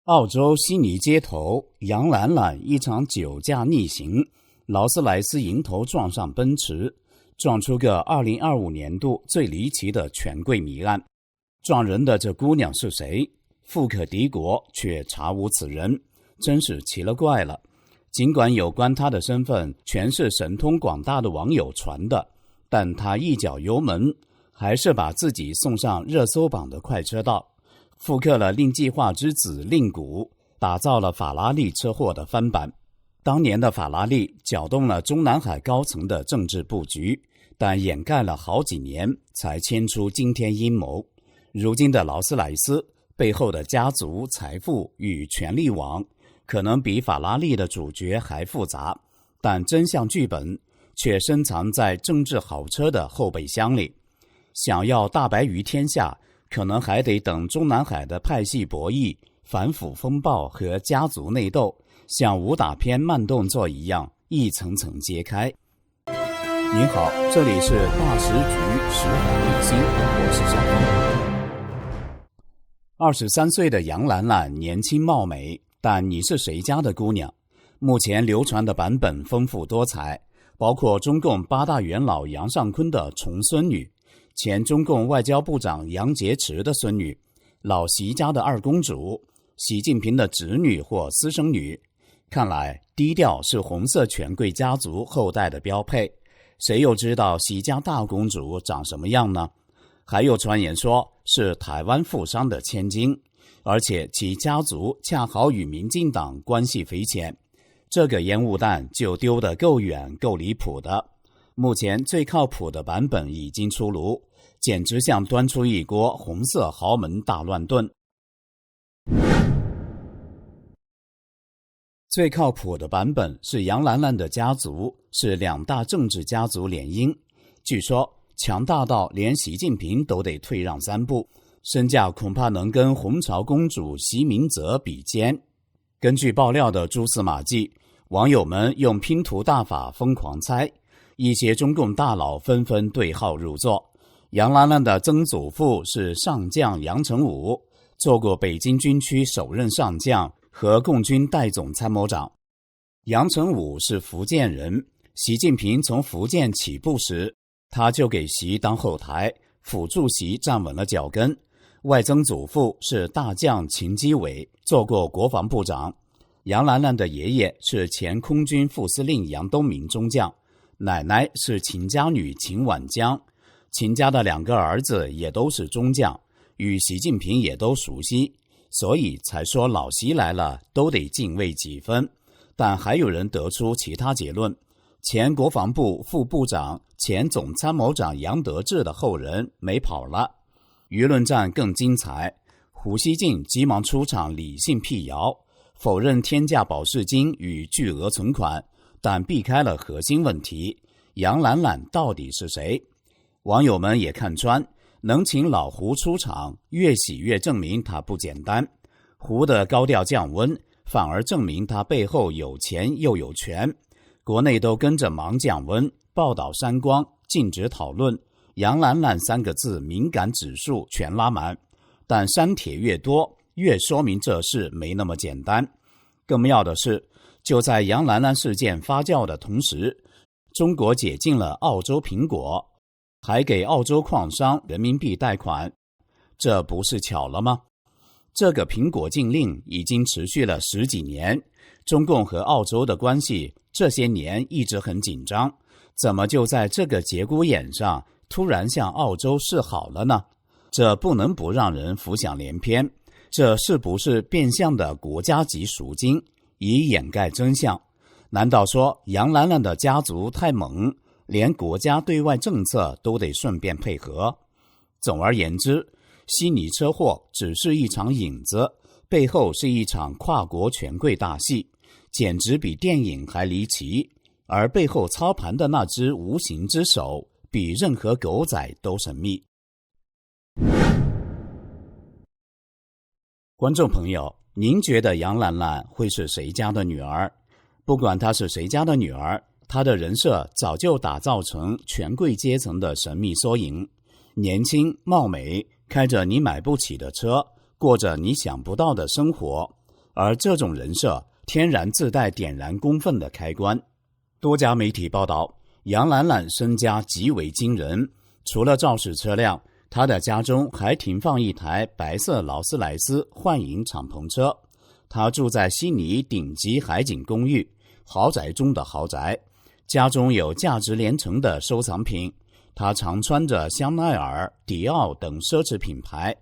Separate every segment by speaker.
Speaker 1: 澳洲悉尼街头，杨兰兰一场酒驾逆行，劳斯莱斯迎头撞上奔驰，撞出个2025年度最离奇的权贵谜案。撞人的这姑娘是谁？富可敌国，却查无此人，真是奇了怪了。尽管有关她的身份全是神通广大的网友传的，但她一脚油门，还是把自己送上热搜榜的快车道，复刻了令计划之子令谷，打造了法拉利车祸的翻版。当年的法拉利搅动了中南海高层的政治布局，但掩盖了好几年才牵出惊天阴谋。如今的劳斯莱斯背后的家族财富与权力网可能比法拉利的主角还复杂，但真相剧本却深藏在政治豪车的后备箱里。想要大白于天下，可能还得等中南海的派系博弈、反腐风暴和家族内斗像武打片慢动作一样一层层揭开。您好，这里是大时局时海立新，我是小峰。23岁的杨兰兰年轻貌美，但你是谁家的姑娘？目前流传的版本丰富多彩，包括中共8大元老杨尚昆的重孙女，前中共外交部长杨洁篪的孙女，老习家的二公主，习近平的侄女或私生女。看来低调是红色权贵家族后代的标配，谁又知道习家大公主长什么样呢？还有传言说是台湾富商的千金，而且其家族恰好与民进党关系匪浅，这个烟雾弹就丢得够远够离谱的。目前最靠谱的版本已经出炉，简直像端出一锅红色豪门大乱炖。最靠谱的版本是杨兰兰的家族是2大政治家族联姻，据说强大到连习近平都得退让3步，身价恐怕能跟红潮公主席明泽比肩。根据爆料的蛛丝马迹，网友们用拼图大法疯狂猜，一些中共大佬纷纷对号入座。杨兰兰的曾祖父是上将杨成武，做过北京军区首任上将和共军代总参谋长。杨成武是福建人，习近平从福建起步时，他就给习当后台，辅助习站稳了脚跟。外曾祖父是大将秦基伟，做过国防部长。杨兰兰的爷爷是前空军副司令杨东明中将，奶奶是秦家女秦婉江。秦家的2个儿子也都是中将，与习近平也都熟悉，所以才说老习来了都得敬畏几分。但还有人得出其他结论，前国防部副部长、前总参谋长杨得志的后人没跑了。舆论战更精彩，胡锡进急忙出场理性辟谣，否认天价保释金与巨额存款，但避开了核心问题：杨兰兰到底是谁？网友们也看穿，能请老胡出场，越洗越证明他不简单。胡的高调降温，反而证明他背后有钱又有权。国内都跟着忙降温，报道删光，禁止讨论，杨兰兰3个字敏感指数全拉满。但删帖越多，越说明这事没那么简单。更妙的是，就在杨兰兰事件发酵的同时，中国解禁了澳洲苹果，还给澳洲矿商人民币贷款，这不是巧了吗？这个苹果禁令已经持续了10几年，中共和澳洲的关系这些年一直很紧张，怎么就在这个节骨眼上突然向澳洲示好了呢？这不能不让人浮想联翩，这是不是变相的国家级赎金，以掩盖真相？难道说杨兰兰的家族太猛，连国家对外政策都得顺便配合？总而言之，悉尼车祸只是一场影子，背后是一场跨国权贵大戏，简直比电影还离奇。而背后操盘的那只无形之手，比任何狗仔都神秘。观众朋友，您觉得杨兰兰会是谁家的女儿？不管她是谁家的女儿，她的人设早就打造成权贵阶层的神秘缩影。年轻貌美，开着你买不起的车，过着你想不到的生活。而这种人设天然自带点燃公愤的开关。多家媒体报道，杨兰兰身家极为惊人，除了肇事车辆，她的家中还停放一台白色劳斯莱斯幻影敞篷车。她住在悉尼顶级海景公寓，豪宅中的豪宅，家中有价值连城的收藏品。她常穿着香奈儿、迪奥等奢侈品牌。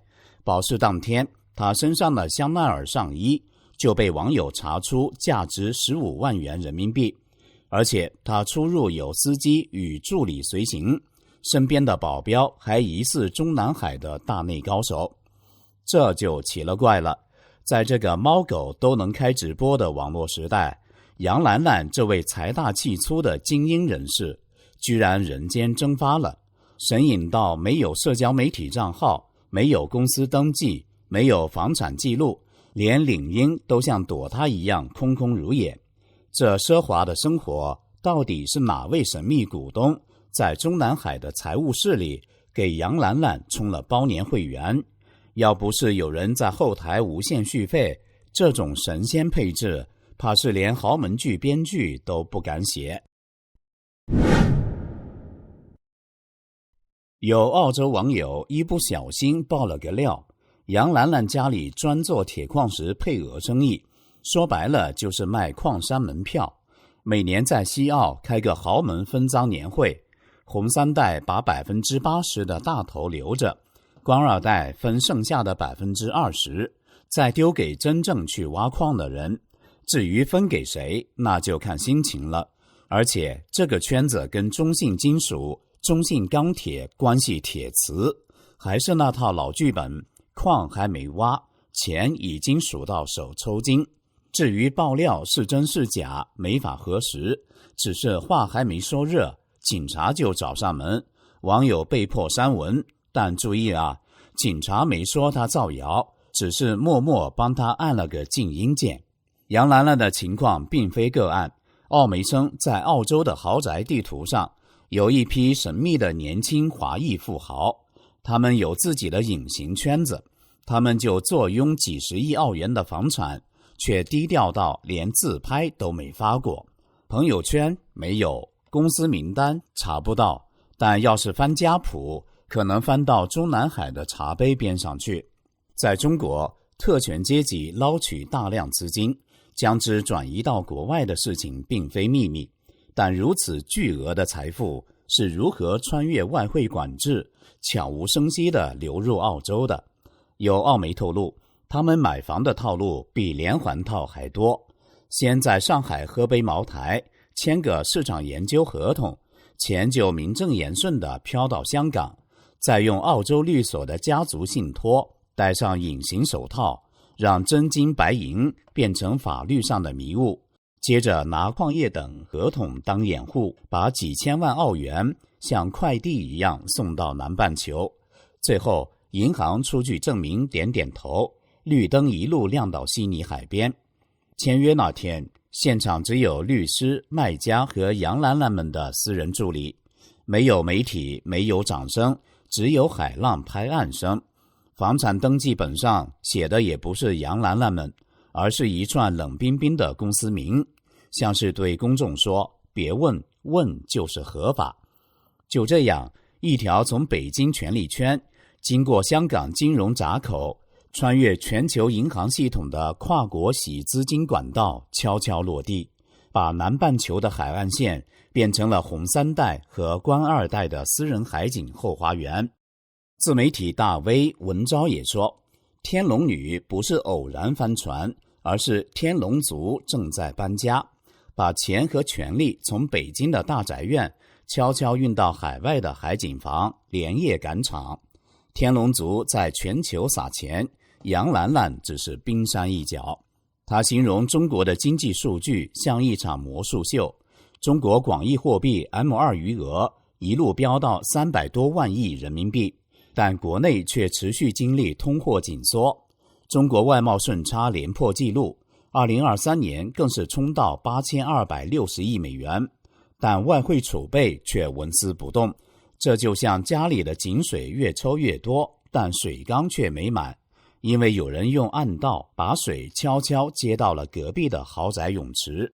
Speaker 1: 保释当天，她身上的香奈儿上衣就被网友查出价值15万元人民币，而且她出入有司机与助理随行，身边的保镖还疑似中南海的大内高手。这就奇了怪了，在这个猫狗都能开直播的网络时代，杨兰兰这位财大气粗的精英人士居然人间蒸发了，神隐到没有社交媒体账号，没有公司登记，没有房产记录，连领英都像躲他一样空空如也。这奢华的生活到底是哪位神秘股东在中南海的财务室里给杨兰兰充了包年会员？要不是有人在后台无限续费，这种神仙配置怕是连豪门剧编剧都不敢写。有澳洲网友一不小心爆了个料，杨兰兰家里专做铁矿石配额生意，说白了就是卖矿山门票。每年在西澳开个豪门分赃年会，红三代把80%的大头留着，官二代分剩下的20%，再丢给真正去挖矿的人。至于分给谁，那就看心情了。而且这个圈子跟中信金属、中信钢铁关系铁磁，还是那套老剧本，矿还没挖，钱已经数到手抽筋。至于爆料是真是假，没法核实，只是话还没说热，警察就找上门，网友被迫删文。但注意啊，警察没说他造谣，只是默默帮他按了个静音键。杨兰兰的情况并非个案，澳媒称在澳洲的豪宅地图上有一批神秘的年轻华裔富豪，他们有自己的隐形圈子，他们就坐拥几十亿澳元的房产，却低调到连自拍都没发过，朋友圈没有，公司名单查不到，但要是翻家谱，可能翻到中南海的茶杯边上去。在中国，特权阶级捞取大量资金，将之转移到国外的事情并非秘密，但如此巨额的财富是如何穿越外汇管制，悄无声息地流入澳洲的？有澳媒透露，他们买房的套路比连环套还多。先在上海喝杯茅台，签个市场研究合同，钱就名正言顺地飘到香港，再用澳洲律所的家族信托，戴上隐形手套，让真金白银变成法律上的迷雾，接着拿矿业等合同当掩护，把几千万澳元像快递一样送到南半球，最后银行出具证明点点头，绿灯一路亮到悉尼海边。签约那天，现场只有律师、卖家和杨兰兰们的私人助理，没有媒体，没有掌声，只有海浪拍岸声。房产登记本上写的也不是杨兰兰们，而是一串冷冰冰的公司名，像是对公众说，别问，问就是合法。就这样，一条从北京权力圈经过香港金融闸口，穿越全球银行系统的跨国洗资金管道悄悄落地，把南半球的海岸线变成了红三代和官二代的私人海景后花园。自媒体大 V 文昭也说，天龙女不是偶然翻船，而是天龙族正在搬家，把钱和权力从北京的大宅院悄悄运到海外的海景房，连夜赶场。天龙族在全球撒钱，杨兰兰只是冰山一角。他形容中国的经济数据像一场魔术秀，中国广义货币 M2 余额一路飙到300多万亿人民币，但国内却持续经历通货紧缩。中国外贸顺差连破纪录，2023年更是冲到8260亿美元，但外汇储备却纹丝不动。这就像家里的井水越抽越多，但水缸却没满。因为有人用暗道把水悄悄接到了隔壁的豪宅泳池。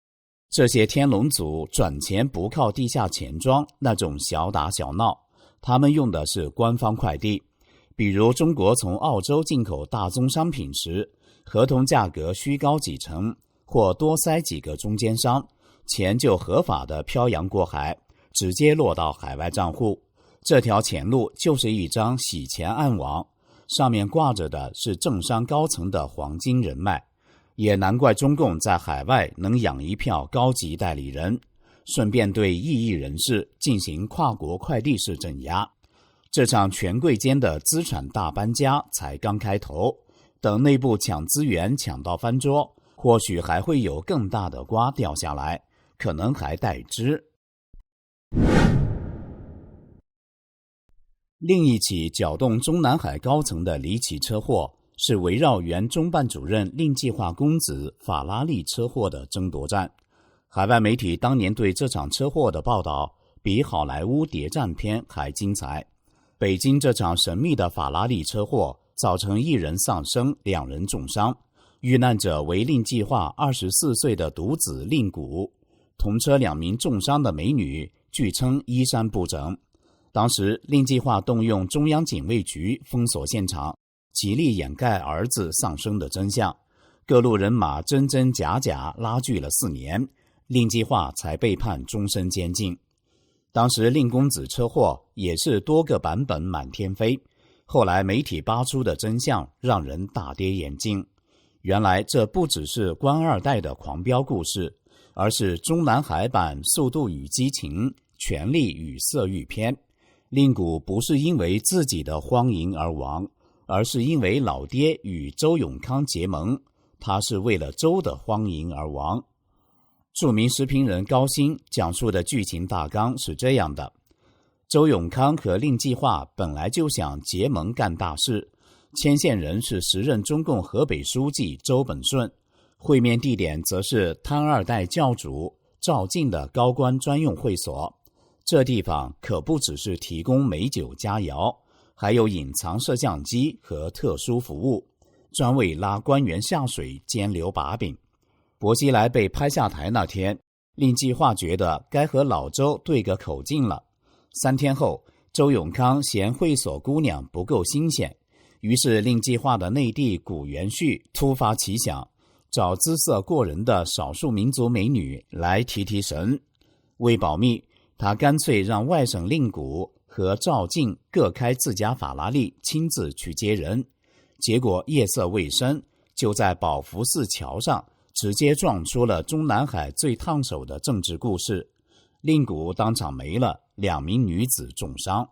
Speaker 1: 这些天龙族转钱不靠地下钱庄那种小打小闹，他们用的是官方快递。比如中国从澳洲进口大宗商品时，合同价格虚高几成，或多塞几个中间商，钱就合法地漂洋过海，直接落到海外账户。这条钱路就是一张洗钱暗网，上面挂着的是政商高层的黄金人脉。也难怪中共在海外能养一票高级代理人，顺便对异议人士进行跨国快递式镇压。这场权贵间的资产大搬家才刚开头，等内部抢资源抢到翻桌，或许还会有更大的瓜掉下来，可能还待之。另一起搅动中南海高层的离奇车祸，是围绕原中办主任令计划公子法拉利车祸的争夺战。海外媒体当年对这场车祸的报道比好莱坞谍战片还精彩。北京这场神秘的法拉利车祸造成1人丧生，2人重伤，遇难者为令计划24岁的独子令谷，同车2名重伤的美女据称衣衫不整。当时令计划动用中央警卫局封锁现场，极力掩盖儿子丧生的真相，各路人马真真假假拉锯了4年，令计划才被判终身监禁。当时令公子车祸也是多个版本满天飞，后来媒体扒出的真相让人大跌眼镜。原来这不只是官二代的狂飙故事，而是中南海版《速度与激情》权力与色欲篇。令谷不是因为自己的荒淫而亡，而是因为老爹与周永康结盟，他是为了周的荒淫而亡。著名时评人高鑫讲述的剧情大纲是这样的：周永康和令计划本来就想结盟干大事，牵线人是时任中共河北书记周本顺，会面地点则是贪二代教主赵晋的高官专用会所。这地方可不只是提供美酒佳肴，还有隐藏摄像机和特殊服务，专为拉官员下水监留把柄。薄熙来被拍下台那天，令计划觉得该和老周对个口径了。3天后，周永康嫌会所姑娘不够新鲜，于是令计划的内弟谷元旭突发奇想，找姿色过人的少数民族美女来提提神。为保密，他干脆让外省令谷和赵晋各开自家法拉利亲自去接人，结果夜色未深，就在宝福寺桥上直接撞出了中南海最烫手的政治故事。令谷当场没了，2名女子重伤。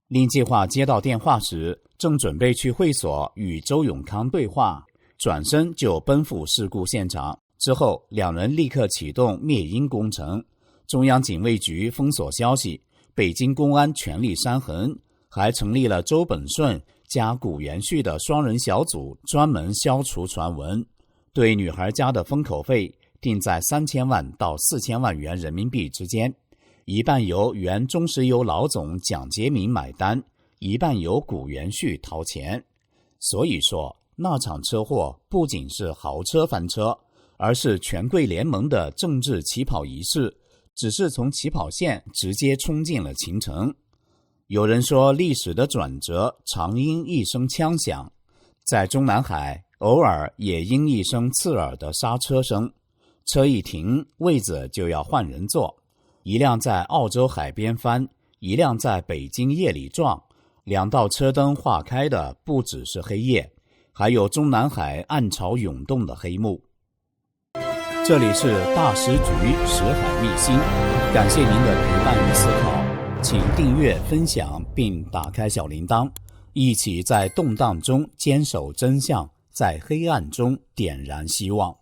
Speaker 1: 令计划接到电话时，正准备去会所与周永康对话，转身就奔赴事故现场。之后2人立刻启动灭音工程，中央警卫局封锁消息，北京公安全力删痕，还成立了周本顺加谷元旭的双人小组，专门消除传闻。对女孩家的封口费定在3000万到4000万元人民币之间，一半由原中石油老总蒋洁民买单，一半由谷元旭掏钱。所以说，那场车祸不仅是豪车翻车，而是权贵联盟的政治起跑仪式，只是从起跑线直接冲进了秦城。有人说，历史的转折常因一声枪响，在中南海偶尔也因一声刺耳的刹车声，车一停，位子就要换人坐。一辆在澳洲海边翻，一辆在北京夜里撞，2道车灯化开的不只是黑夜，还有中南海暗潮涌动的黑幕。这里是大时局识海秘辛，感谢您的陪伴与思考，请订阅、分享并打开小铃铛，一起在动荡中坚守真相，在黑暗中点燃希望。